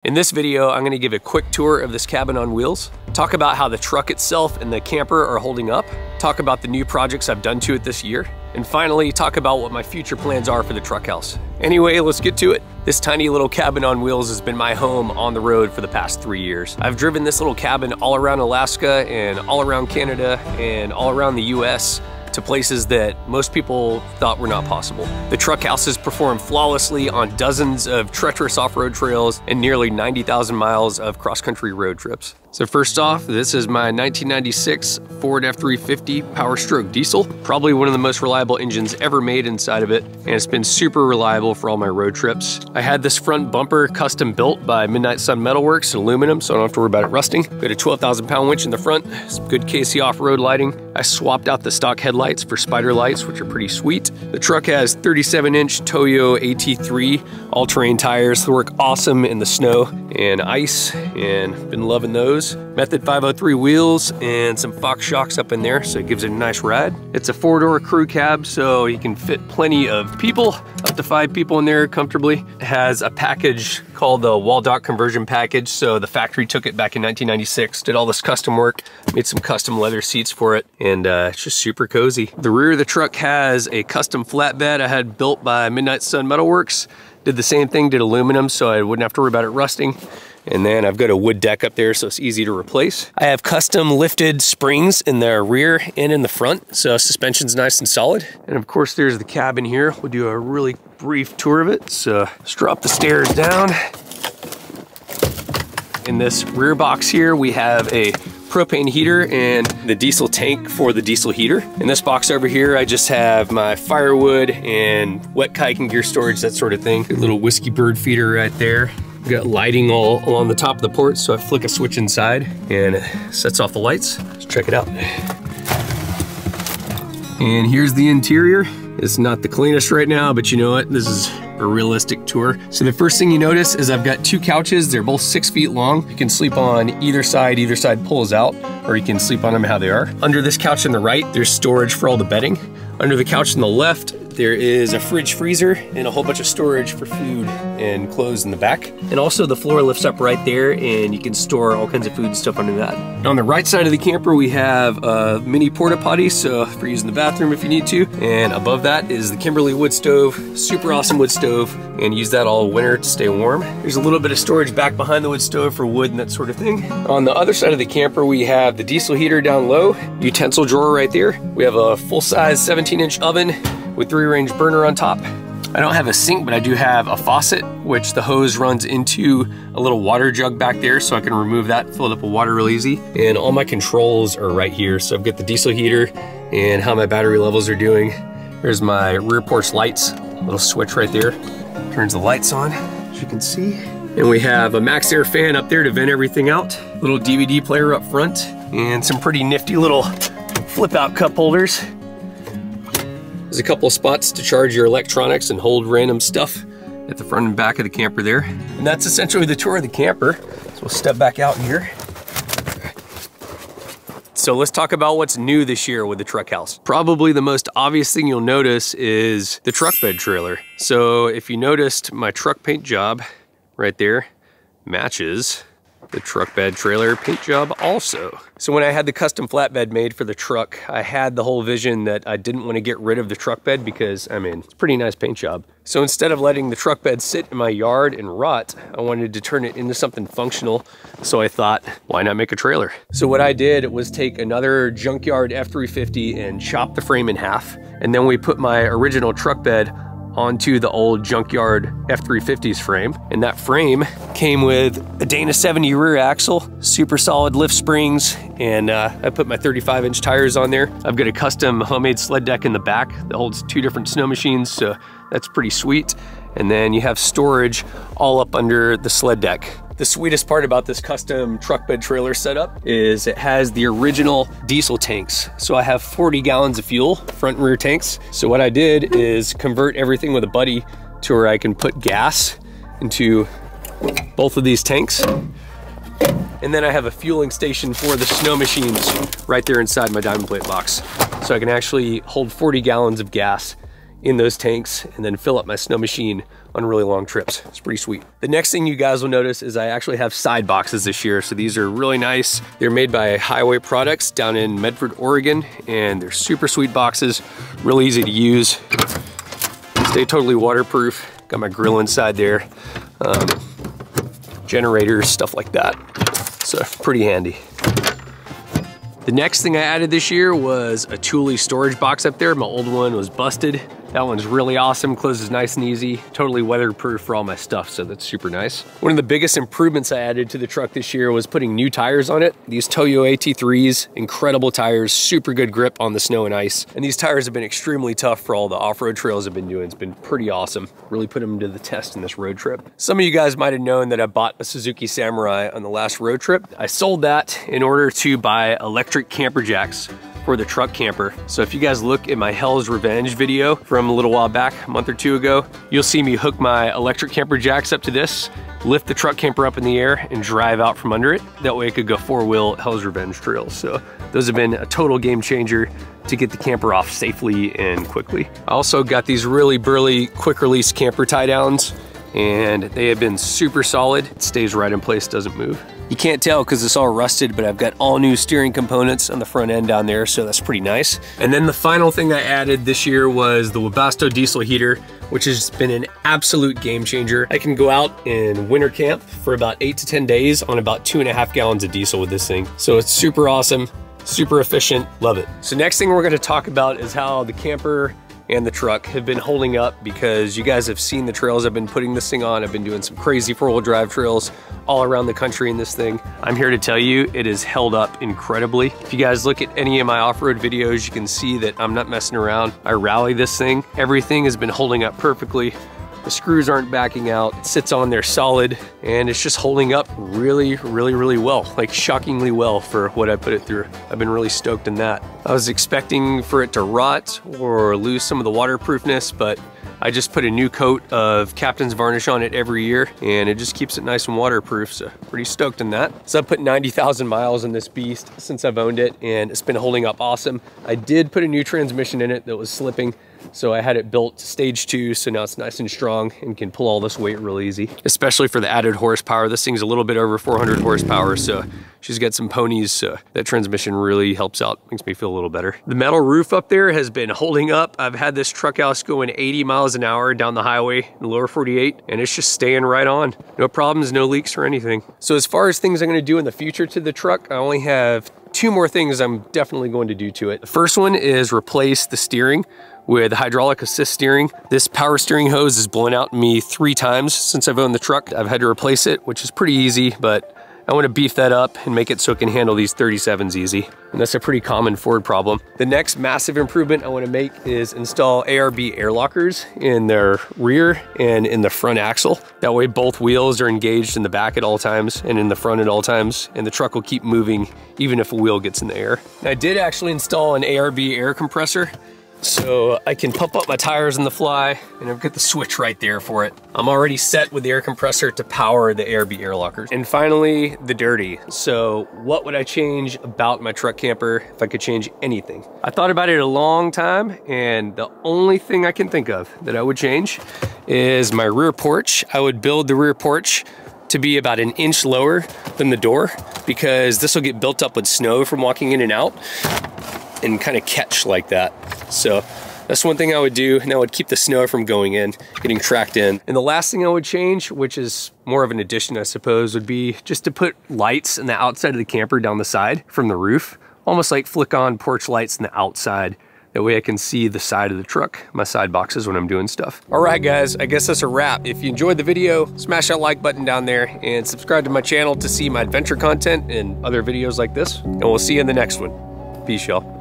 In this video, I'm gonna give a quick tour of this cabin on wheels, talk about how the truck itself and the camper are holding up, talk about the new projects I've done to it this year, and finally, talk about what my future plans are for the truck house. Anyway, let's get to it. This tiny little cabin on wheels has been my home on the road for the past 3 years. I've driven this little cabin all around Alaska and all around Canada and all around the US to places that most people thought were not possible. The truck house has performed flawlessly on dozens of treacherous off-road trails and nearly 90,000 miles of cross-country road trips. So first off, this is my 1996 Ford F350 Power Stroke diesel. Probably one of the most reliable engines ever made inside of it, and it's been super reliable for all my road trips. I had this front bumper custom built by Midnight Sun Metalworks in aluminum, so I don't have to worry about it rusting. Got a 12,000-pound winch in the front, some good KC off-road lighting. I swapped out the stock headlights for spider lights, which are pretty sweet. The truck has 37-inch Toyo AT3 all-terrain tires that work awesome in the snow and ice, and been loving those. Method 503 wheels and some Fox shocks up in there, so it gives it a nice ride. It's a 4-door crew cab, so you can fit plenty of people, up to 5 people in there comfortably. It has a package called the wall dock conversion package, so the factory took it back in 1996, did all this custom work, made some custom leather seats for it, and it's just super cozy. The rear of the truck has a custom flatbed I had built by Midnight Sun Metalworks. Did the same thing, did aluminum, so I wouldn't have to worry about it rusting. And then I've got a wood deck up there, so it's easy to replace. I have custom lifted springs in the rear and in the front, so suspension's nice and solid. And of course, there's the cabin here. We'll do a really brief tour of it. So let's drop the stairs down. In this rear box here, we have a propane heater and the diesel tank for the diesel heater. In this box over here, I just have my firewood and wet kike and gear storage, that sort of thing. A little whiskey bird feeder right there. We've got lighting all along the top of the port, so I flick a switch inside and it sets off the lights. Let's check it out. And here's the interior. It's not the cleanest right now, but you know what? This is a realistic tour. So the first thing you notice is I've got 2 couches. They're both 6 feet long. You can sleep on either side pulls out, or you can sleep on them how they are. Under this couch on the right, there's storage for all the bedding. Under the couch on the left, there is a fridge freezer and a whole bunch of storage for food and clothes in the back. And also the floor lifts up right there and you can store all kinds of food and stuff under that. On the right side of the camper, we have a mini porta potty, so for using the bathroom if you need to. And above that is the Kimberly wood stove, super awesome wood stove, and use that all winter to stay warm. There's a little bit of storage back behind the wood stove for wood and that sort of thing. On the other side of the camper, we have the diesel heater down low, utensil drawer right there. We have a full-size 17-inch oven with 3-range burner on top. I don't have a sink, but I do have a faucet, which the hose runs into a little water jug back there, so I can remove that, fill it up with water real easy. And all my controls are right here. So I've got the diesel heater and how my battery levels are doing. There's my rear porch lights, little switch right there. Turns the lights on, as you can see. And we have a max air fan up there to vent everything out. Little DVD player up front, and some pretty nifty little flip out cup holders. There's a couple of spots to charge your electronics and hold random stuff at the front and back of the camper there. And that's essentially the tour of the camper. So we'll step back out here. So let's talk about what's new this year with the truck house. Probably the most obvious thing you'll notice is the truck bed trailer. So if you noticed, my truck paint job right there matches the truck bed trailer paint job also. So when I had the custom flatbed made for the truck, I had the whole vision that I didn't want to get rid of the truck bed because, I mean, it's a pretty nice paint job. So instead of letting the truck bed sit in my yard and rot, I wanted to turn it into something functional. So I thought, why not make a trailer? So what I did was take another junkyard F350 and chop the frame in half. And then we put my original truck bed onto the old junkyard F350's frame. And that frame came with a Dana 70 rear axle, super solid lift springs, and I put my 35-inch tires on there. I've got a custom homemade sled deck in the back that holds 2 different snow machines, so that's pretty sweet. And then you have storage all up under the sled deck. The sweetest part about this custom truck bed trailer setup is it has the original diesel tanks. So I have 40 gallons of fuel, front and rear tanks. So what I did is convert everything with a buddy to where I can put gas into both of these tanks. And then I have a fueling station for the snow machines right there inside my diamond plate box. So I can actually hold 40 gallons of gas in those tanks and then fill up my snow machine on really long trips. It's pretty sweet. The next thing you guys will notice is I actually have side boxes this year. So these are really nice. They're made by Highway Products down in Medford, Oregon, and they're super sweet boxes, really easy to use. Stay totally waterproof. Got my grill inside there, generators, stuff like that. So pretty handy. The next thing I added this year was a Thule storage box up there. My old one was busted. That one's really awesome, closes nice and easy, totally weatherproof for all my stuff, so that's super nice. One of the biggest improvements I added to the truck this year was putting new tires on it. These Toyo AT3s, incredible tires, super good grip on the snow and ice. And these tires have been extremely tough for all the off-road trails I've been doing. It's been pretty awesome. Really put them to the test in this road trip. Some of you guys might have known that I bought a Suzuki Samurai on the last road trip. I sold that in order to buy electric camper jacks for the truck camper. So if you guys look at my Hell's Revenge video from a little while back, a month or two ago, you'll see me hook my electric camper jacks up to this, lift the truck camper up in the air and drive out from under it. That way it could go four-wheel Hell's Revenge trails. So those have been a total game changer to get the camper off safely and quickly. I also got these really burly quick release camper tie downs, and they have been super solid. It stays right in place, doesn't move. You can't tell because it's all rusted, but I've got all new steering components on the front end down there, so that's pretty nice. And then the final thing I added this year was the Webasto diesel heater, which has been an absolute game changer. I can go out in winter camp for about 8 to 10 days on about 2.5 gallons of diesel with this thing. So it's super awesome, super efficient, love it. So next thing we're gonna talk about is how the camper and the truck have been holding up, because you guys have seen the trails I've been putting this thing on. I've been doing some crazy four-wheel drive trails all around the country in this thing. I'm here to tell you it has held up incredibly. If you guys look at any of my off-road videos, you can see that I'm not messing around. I rally this thing. Everything has been holding up perfectly. The screws aren't backing out. It sits on there solid, and it's just holding up really, really, really well. Like shockingly well for what I put it through. I've been really stoked in that. I was expecting for it to rot or lose some of the waterproofness, but I just put a new coat of Captain's Varnish on it every year, and it just keeps it nice and waterproof, so pretty stoked in that. So I've put 90,000 miles in this beast since I've owned it, and it's been holding up awesome. I did put a new transmission in it that was slipping, so I had it built to stage 2, so now it's nice and strong and can pull all this weight real easy, especially for the added horsepower. This thing's a little bit over 400 horsepower, so she's got some ponies, so that transmission really helps out, makes me feel a little better. The metal roof up there has been holding up. I've had this truck house going 80 miles an hour down the highway in the lower 48, and it's just staying right on. No problems, no leaks or anything. So as far as things I'm gonna do in the future to the truck, I only have 2 more things I'm definitely going to do to it. The first one is replace the steering with hydraulic assist steering. This power steering hose has blown out me 3 times since I've owned the truck. I've had to replace it, which is pretty easy, but I want to beef that up and make it so it can handle these 37s easy. And that's a pretty common Ford problem. The next massive improvement I want to make is install ARB air lockers in their rear and in the front axle. That way both wheels are engaged in the back at all times and in the front at all times, and the truck will keep moving even if a wheel gets in the air. I did actually install an ARB air compressor, so I can pump up my tires on the fly, and I've got the switch right there for it. I'm already set with the air compressor to power the ARB air lockers. And finally, the dirty. So what would I change about my truck camper if I could change anything? I thought about it a long time, and the only thing I can think of that I would change is my rear porch. I would build the rear porch to be about 1 inch lower than the door, because this will get built up with snow from walking in and out and kind of catch like that. So that's one thing I would do, and that would keep the snow from going in, getting tracked in. And the last thing I would change, which is more of an addition I suppose, would be just to put lights in the outside of the camper down the side from the roof, almost like flick on porch lights in the outside. That way I can see the side of the truck, my side boxes when I'm doing stuff. All right guys, I guess that's a wrap. If you enjoyed the video, smash that like button down there and subscribe to my channel to see my adventure content and other videos like this. And we'll see you in the next one. Peace, y'all.